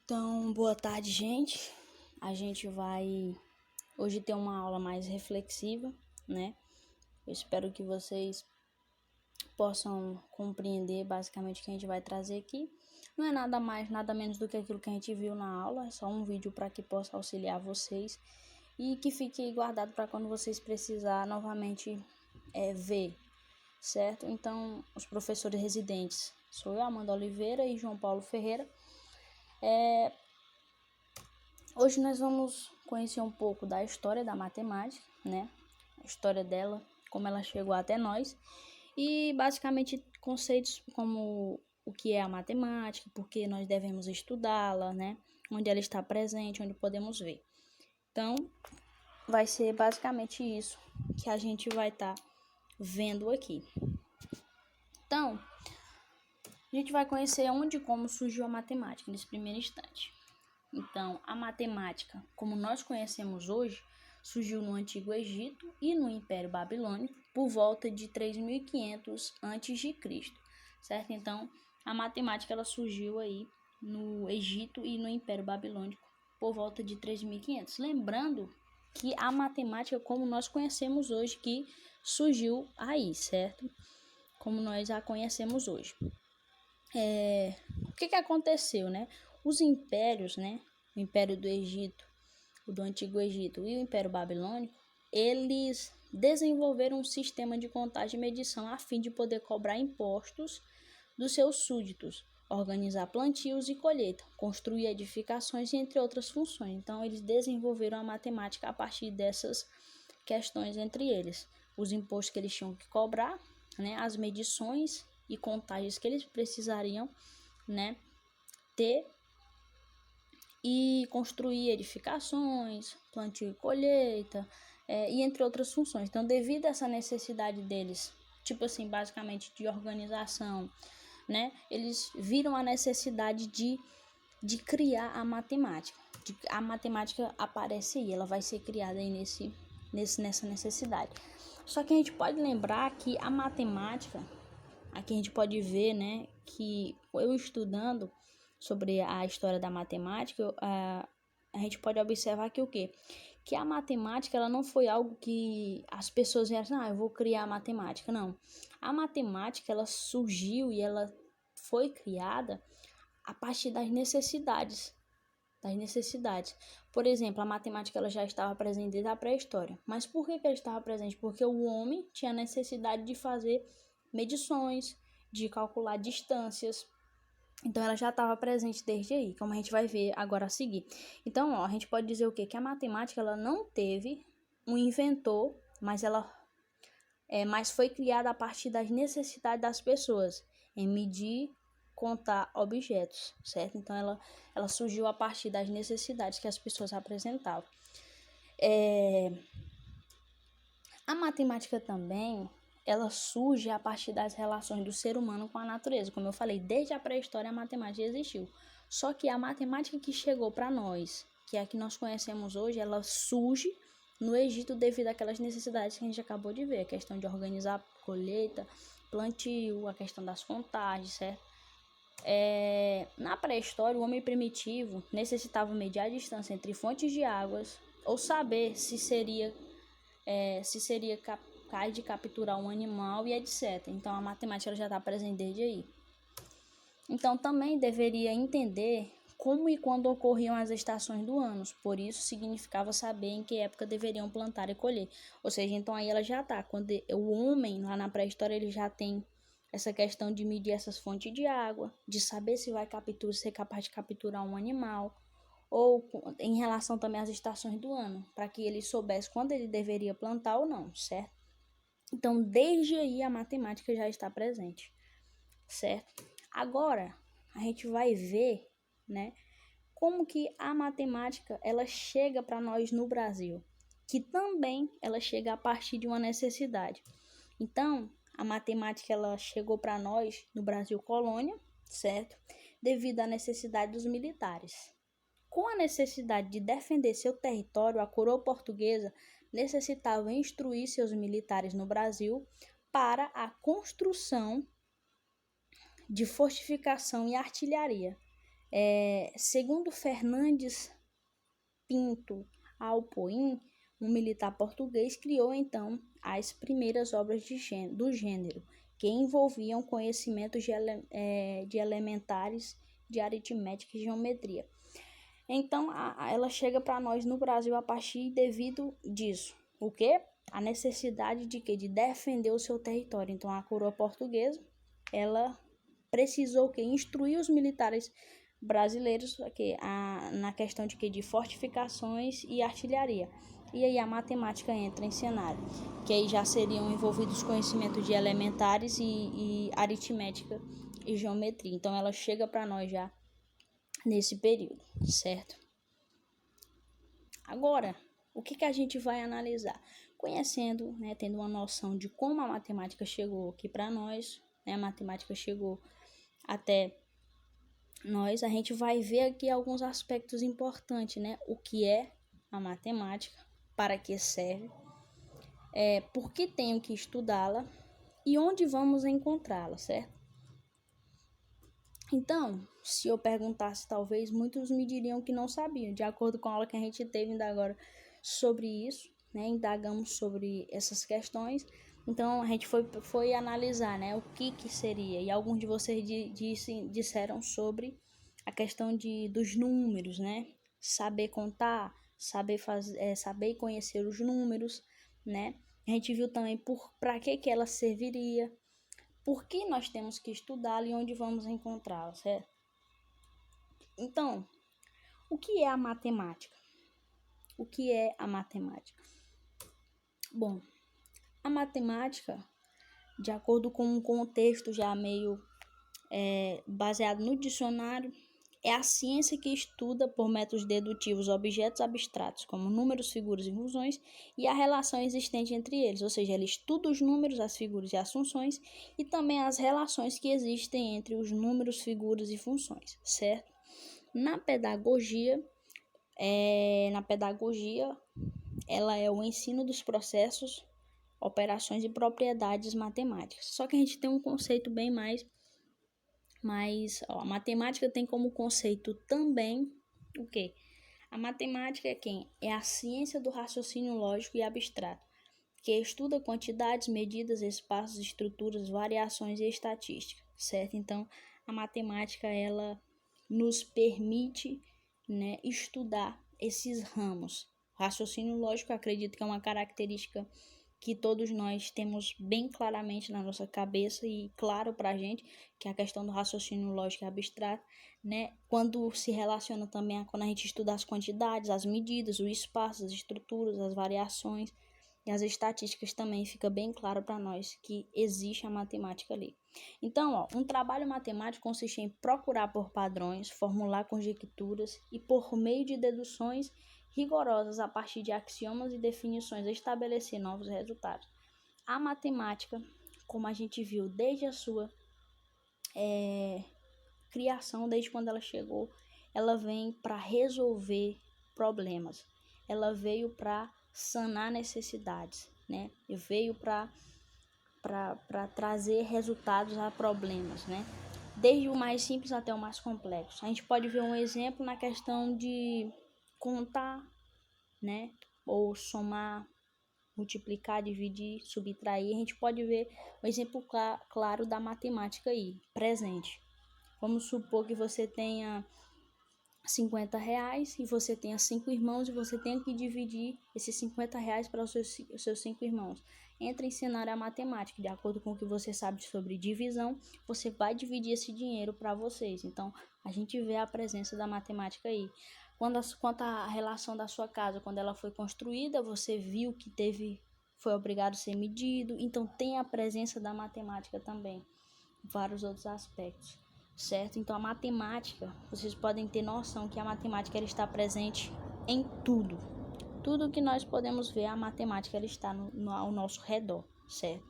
Então, boa tarde, gente. A gente vai hoje ter uma aula mais reflexiva, né? Eu espero que vocês possam compreender basicamente o que a gente vai trazer aqui. Não é nada mais, nada menos do que aquilo que a gente viu na aula, é só um vídeo para que possa auxiliar vocês e que fique guardado para quando vocês precisar novamente ver, certo? Então, os professores residentes sou eu, Amanda Oliveira e João Paulo Ferreira. Hoje nós vamos conhecer um pouco da história da matemática, né? A história dela, como ela chegou até nós e basicamente conceitos como o que é a matemática, por que nós devemos estudá-la, né? Onde ela está presente, onde podemos ver. Então, vai ser basicamente isso que a gente vai estar vendo aqui. Então, a gente vai conhecer onde e como surgiu a matemática nesse primeiro instante. Então, a matemática, como nós conhecemos hoje, surgiu no Antigo Egito e no Império Babilônico por volta de 3500 a.C., certo? Então, a matemática ela surgiu aí no Egito e no Império Babilônico por volta de 3500. Lembrando que a matemática, como nós conhecemos hoje, que surgiu aí, certo? Como nós a conhecemos hoje. O que aconteceu, né? Os impérios, né? O Império do Egito, o do Antigo Egito e o Império Babilônico, eles desenvolveram um sistema de contagem e medição a fim de poder cobrar impostos dos seus súditos, organizar plantios e colheita, construir edificações, entre outras funções. Então, eles desenvolveram a matemática a partir dessas questões entre eles. Os impostos que eles tinham que cobrar, né? As medições e contagens que eles precisariam, né, ter e construir edificações, plantio e colheita, e entre outras funções. Então, devido a essa necessidade deles, tipo assim, basicamente de organização, né, eles viram a necessidade de criar a matemática. A matemática aparece aí, ela vai ser criada aí nessa necessidade. Só que a gente pode lembrar que a matemática, aqui a gente pode ver, né, que eu estudando sobre a história da matemática, a gente pode observar que o quê? Que a matemática ela não foi algo que as pessoas vieram assim, eu vou criar a matemática. Não. A matemática ela surgiu e ela foi criada a partir das necessidades. Por exemplo, a matemática ela já estava presente desde a pré-história. Mas por que ela estava presente? Porque o homem tinha necessidade de fazer medições, de calcular distâncias. Então, ela já estava presente desde aí, como a gente vai ver agora a seguir. Então, a gente pode dizer o quê? Que a matemática ela não teve um inventor, mas foi criada a partir das necessidades das pessoas em medir, contar objetos, certo? Então, ela surgiu a partir das necessidades que as pessoas apresentavam. A matemática também, ela surge a partir das relações do ser humano com a natureza. Como eu falei, desde a pré-história a matemática existiu. Só que a matemática que chegou para nós, que é a que nós conhecemos hoje, ela surge no Egito devido àquelas necessidades que a gente acabou de ver. A questão de organizar colheita, plantio, a questão das contagens, certo? Na pré-história, o homem primitivo necessitava medir a distância entre fontes de águas ou saber se seria capaz de capturar um animal e etc. Então, a matemática já está presente desde aí. Então, também deveria entender como e quando ocorriam as estações do ano. Por isso, significava saber em que época deveriam plantar e colher. Ou seja, então aí ela já está. Quando o homem, lá na pré-história, ele já tem essa questão de medir essas fontes de água, de saber se vai ser capaz de capturar um animal, ou em relação também às estações do ano, para que ele soubesse quando ele deveria plantar ou não, certo? Então, desde aí a matemática já está presente, certo? Agora, a gente vai ver, né, como que a matemática ela chega para nós no Brasil, que também ela chega a partir de uma necessidade. Então, a matemática ela chegou para nós no Brasil colônia, certo? Devido à necessidade dos militares. Com a necessidade de defender seu território, a coroa portuguesa necessitava instruir seus militares no Brasil para a construção de fortificação e artilharia. Segundo Fernandes Pinto Alpoim, um militar português, criou então as primeiras obras do gênero, que envolviam conhecimentos de elementares de aritmética e geometria. Então, ela chega para nós no Brasil a partir devido disso. O quê? A necessidade de quê? De defender o seu território. Então, a coroa portuguesa, ela precisou que instruir os militares brasileiros na questão de quê? De fortificações e artilharia. E aí a matemática entra em cenário, que aí já seriam envolvidos conhecimentos de elementares e aritmética e geometria. Então, ela chega para nós já nesse período, certo? Agora, o que a gente vai analisar? Conhecendo, né, tendo uma noção de como a matemática chegou aqui para nós, né, a matemática chegou até nós, a gente vai ver aqui alguns aspectos importantes, né? O que é a matemática, para que serve, por que tenho que estudá-la e onde vamos encontrá-la, certo? Então, se eu perguntasse, talvez muitos me diriam que não sabiam, de acordo com a aula que a gente teve ainda agora sobre isso, né? Indagamos sobre essas questões. Então, a gente foi analisar, né, o que seria. E alguns de vocês disseram sobre a questão dos números, né? Saber contar, saber conhecer os números, né? A gente viu também para que ela serviria, por que nós temos que estudá-la e onde vamos encontrá-la, certo? Então, o que é a matemática? O que é a matemática? Bom, a matemática, de acordo com um contexto já meio baseado no dicionário, é a ciência que estuda por métodos dedutivos objetos abstratos, como números, figuras e funções, e a relação existente entre eles, ou seja, ela estuda os números, as figuras e as funções, e também as relações que existem entre os números, figuras e funções, certo? Na pedagogia, ela é o ensino dos processos, operações e propriedades matemáticas. Só que a gente tem um conceito bem mais a matemática tem como conceito também o quê? A matemática é quem? É a ciência do raciocínio lógico e abstrato, que estuda quantidades, medidas, espaços, estruturas, variações e estatística, certo? Então, a matemática, ela nos permite, né, estudar esses ramos. O raciocínio lógico, eu acredito que é uma característica que todos nós temos bem claramente na nossa cabeça e claro para a gente, que é a questão do raciocínio lógico e abstrato, né? Quando se relaciona também quando a gente estuda as quantidades, as medidas, o espaço, as estruturas, as variações e as estatísticas, também fica bem claro para nós que existe a matemática ali. Então, um trabalho matemático consiste em procurar por padrões, formular conjecturas e, por meio de deduções rigorosas a partir de axiomas e definições, estabelecer novos resultados. A matemática, como a gente viu desde a sua criação, desde quando ela chegou, ela vem para resolver problemas. Ela veio para sanar necessidades, né? Veio para trazer resultados a problemas, né? Desde o mais simples até o mais complexo. A gente pode ver um exemplo na questão de contar, né? Ou somar, multiplicar, dividir, subtrair. A gente pode ver um exemplo claro da matemática aí, presente. Vamos supor que você tenha R$50 e você tenha 5 irmãos e você tenha que dividir esses R$50 para os seus 5 irmãos. Entra em cenário a matemática, de acordo com o que você sabe sobre divisão, você vai dividir esse dinheiro para vocês. Então, a gente vê a presença da matemática aí. Quanto à relação da sua casa, quando ela foi construída, você viu que foi obrigado a ser medido. Então, tem a presença da matemática também, vários outros aspectos, certo? Então, a matemática, vocês podem ter noção que a matemática ela está presente em tudo. Tudo que nós podemos ver, a matemática ela está ao nosso redor, certo?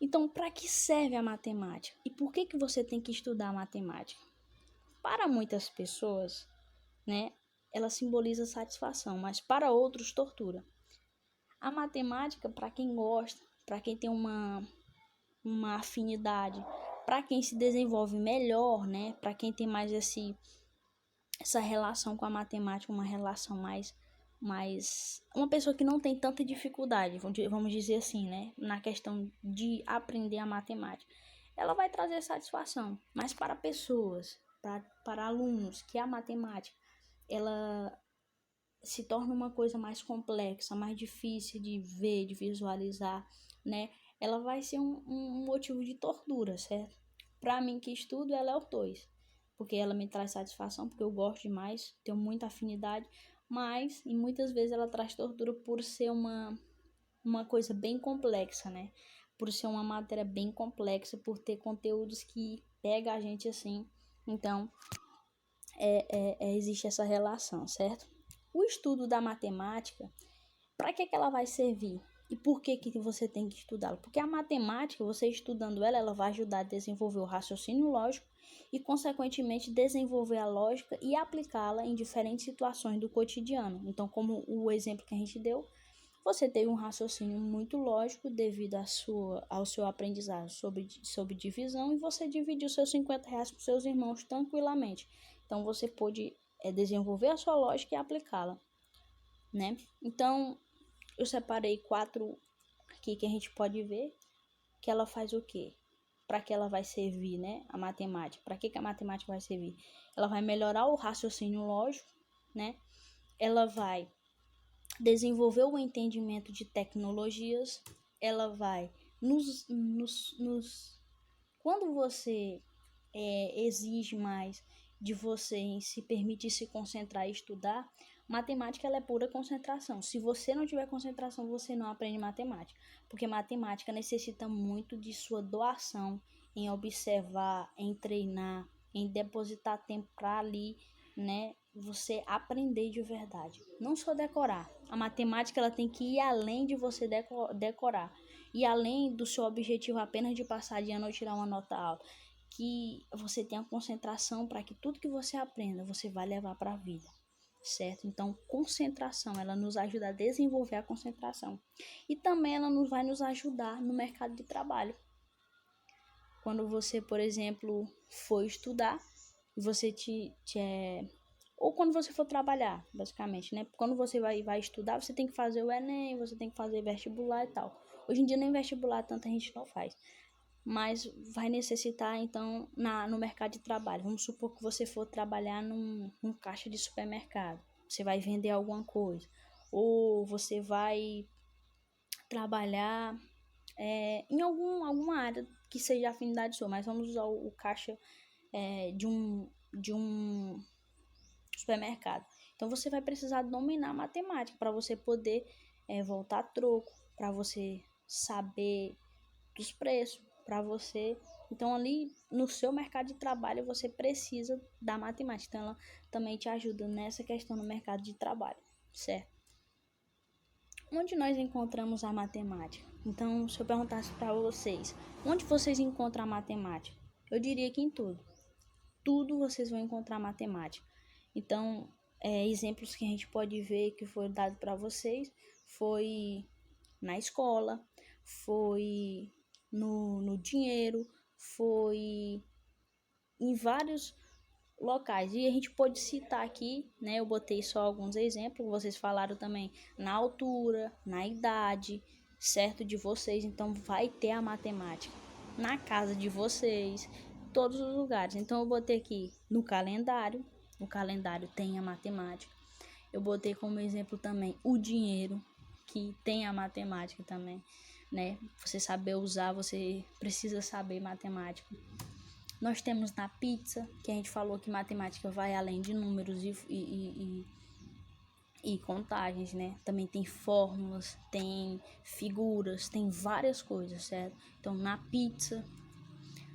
Então, para que serve a matemática? E por que você tem que estudar a matemática? Para muitas pessoas, né, ela simboliza satisfação, mas para outros, tortura. A matemática, para quem gosta, para quem tem uma afinidade, para quem se desenvolve melhor, né? Para quem tem mais essa relação com a matemática, uma relação mais uma pessoa que não tem tanta dificuldade, vamos dizer assim, né, na questão de aprender a matemática, ela vai trazer satisfação. Mas para pessoas, para alunos que a matemática ela se torna uma coisa mais complexa, mais difícil de ver, de visualizar, né, ela vai ser um motivo de tortura, certo? Para mim que estudo, ela é o 2, porque ela me traz satisfação, porque eu gosto demais, tenho muita afinidade, mas e muitas vezes ela traz tortura por ser uma coisa bem complexa, né? Por ser uma matéria bem complexa, por ter conteúdos que pega a gente assim. Então, existe essa relação, certo? O estudo da matemática, para que ela vai servir? E por que você tem que estudá-la? Porque a matemática, você estudando ela vai ajudar a desenvolver o raciocínio lógico e, consequentemente, desenvolver a lógica e aplicá-la em diferentes situações do cotidiano. Então, como o exemplo que a gente deu, você teve um raciocínio muito lógico devido ao seu aprendizado sobre divisão e você dividiu seus R$ 50 com seus irmãos tranquilamente. Então, você pôde desenvolver a sua lógica e aplicá-la, né? Então, eu separei 4 aqui que a gente pode ver que ela faz o quê? Para que ela vai servir, né? A matemática. Para que a matemática vai servir? Ela vai melhorar o raciocínio lógico, né? Ela vai desenvolver o entendimento de tecnologias. Ela vai quando você exige mais de você em se permitir se concentrar e estudar, matemática ela é pura concentração. Se você não tiver concentração, você não aprende matemática, porque matemática necessita muito de sua doação em observar, em treinar, em depositar tempo para ali, né, você aprender de verdade. Não só decorar. A matemática ela tem que ir além de você decorar. E além do seu objetivo apenas de passar de ano ou tirar uma nota alta, que você tenha concentração para que tudo que você aprenda, você vai levar para a vida, certo? Então, concentração, ela nos ajuda a desenvolver a concentração. E também ela vai nos ajudar no mercado de trabalho. Quando você, por exemplo, for estudar, você ou quando você for trabalhar, basicamente, né? Quando você vai estudar, você tem que fazer o Enem, você tem que fazer vestibular e tal. Hoje em dia nem vestibular tanta gente não faz, mas vai necessitar, então, no mercado de trabalho. Vamos supor que você for trabalhar num caixa de supermercado, você vai vender alguma coisa, ou você vai trabalhar em alguma área que seja afinidade sua, mas vamos usar o caixa de um supermercado. Então você vai precisar dominar a matemática para você poder voltar troco, para você saber dos preços, para você. Então ali no seu mercado de trabalho você precisa da matemática. Então ela também te ajuda nessa questão no mercado de trabalho, certo? Onde nós encontramos a matemática? Então, se eu perguntasse para vocês, onde vocês encontram a matemática? Eu diria que em tudo. Tudo vocês vão encontrar matemática. Então, exemplos que a gente pode ver que foi dado para vocês foi na escola, foi no dinheiro, foi em vários locais. E a gente pode citar aqui, né? Eu botei só alguns exemplos, vocês falaram também na altura, na idade, certo, de vocês. Então vai ter a matemática na casa de vocês, todos os lugares. Então eu botei aqui no calendário tem a matemática. Eu botei como exemplo também o dinheiro, que tem a matemática também, né? Você saber usar, você precisa saber matemática. Nós temos na pizza, que a gente falou que matemática vai além de números e contagens, né? Também tem fórmulas, tem figuras, tem várias coisas, certo? Então, na pizza,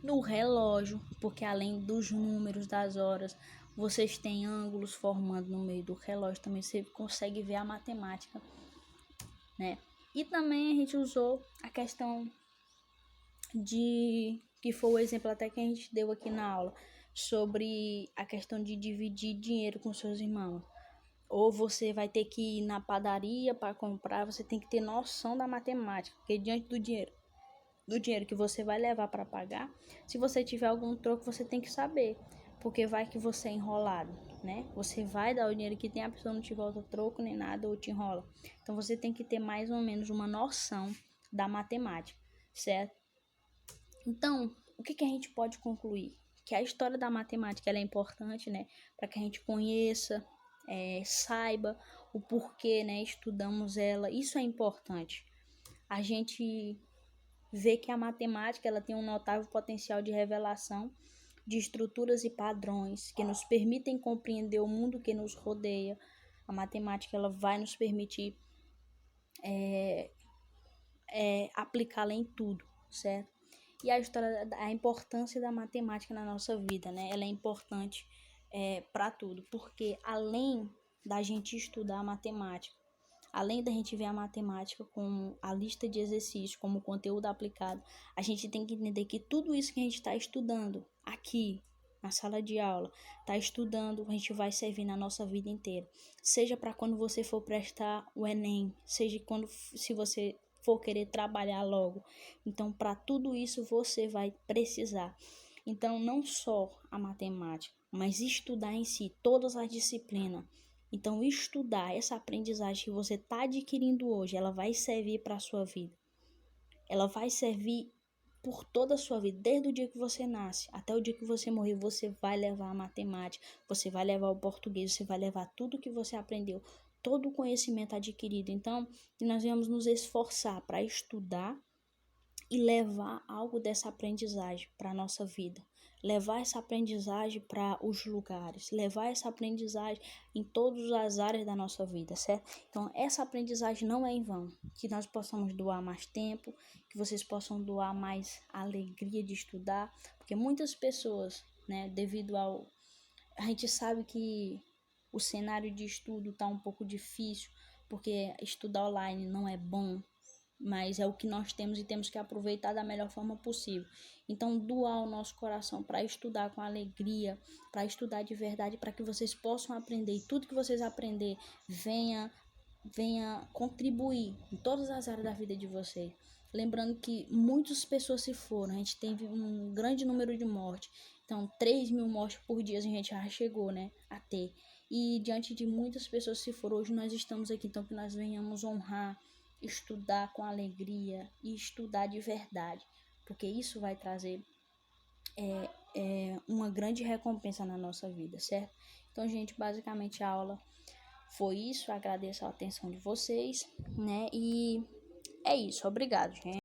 no relógio, porque além dos números, das horas, vocês têm ângulos formando no meio do relógio, também você consegue ver a matemática, né? E também a gente usou a questão que foi o exemplo até que a gente deu aqui na aula, sobre a questão de dividir dinheiro com seus irmãos. Ou você vai ter que ir na padaria para comprar, você tem que ter noção da matemática, porque diante do dinheiro do dinheiro que você vai levar para pagar. Se você tiver algum troco, você tem que saber, porque vai que você é enrolado, né? Você vai dar o dinheiro que tem, a pessoa não te volta troco nem nada ou te enrola. Então você tem que ter mais ou menos uma noção da matemática, certo? Então, o que a gente pode concluir? Que a história da matemática ela é importante, né? Para que a gente conheça, saiba o porquê, né? Estudamos ela. Isso é importante. A gente vê que a matemática ela tem um notável potencial de revelação de estruturas e padrões que nos permitem compreender o mundo que nos rodeia. A matemática ela vai nos permitir aplicá-la em tudo, certo? E a importância da matemática na nossa vida, né? Ela é importante para tudo, porque além da gente estudar a matemática, além da gente ver a matemática como a lista de exercícios, como conteúdo aplicado, a gente tem que entender que tudo isso que a gente está estudando aqui na sala de aula, está estudando, a gente vai servir na nossa vida inteira. Seja para quando você for prestar o Enem, seja se você for querer trabalhar logo. Então, para tudo isso você vai precisar. Então, não só a matemática, mas estudar em si, todas as disciplinas. Então, estudar essa aprendizagem que você está adquirindo hoje, ela vai servir para a sua vida. Ela vai servir por toda a sua vida, desde o dia que você nasce até o dia que você morrer, você vai levar a matemática, você vai levar o português, você vai levar tudo que você aprendeu, todo o conhecimento adquirido. Então, nós vamos nos esforçar para estudar e levar algo dessa aprendizagem para a nossa vida. Levar essa aprendizagem para os lugares, levar essa aprendizagem em todas as áreas da nossa vida, certo? Então, essa aprendizagem não é em vão. Que nós possamos doar mais tempo, que vocês possam doar mais alegria de estudar, porque muitas pessoas, né, devido ao... A gente sabe que o cenário de estudo está um pouco difícil, porque estudar online não é bom, mas é o que nós temos e temos que aproveitar da melhor forma possível. Então, doar o nosso coração para estudar com alegria, para estudar de verdade, para que vocês possam aprender e tudo que vocês aprender venha contribuir em todas as áreas da vida de vocês. Lembrando que muitas pessoas se foram, a gente teve um grande número de mortes. Então, 3.000 mortes por dia a gente já chegou, né, a ter. E diante de muitas pessoas se foram, hoje nós estamos aqui, então que nós venhamos honrar, estudar com alegria e estudar de verdade, porque isso vai trazer uma grande recompensa na nossa vida, certo? Então, gente, basicamente a aula foi isso. Agradeço a atenção de vocês, né? E é isso. Obrigado, gente.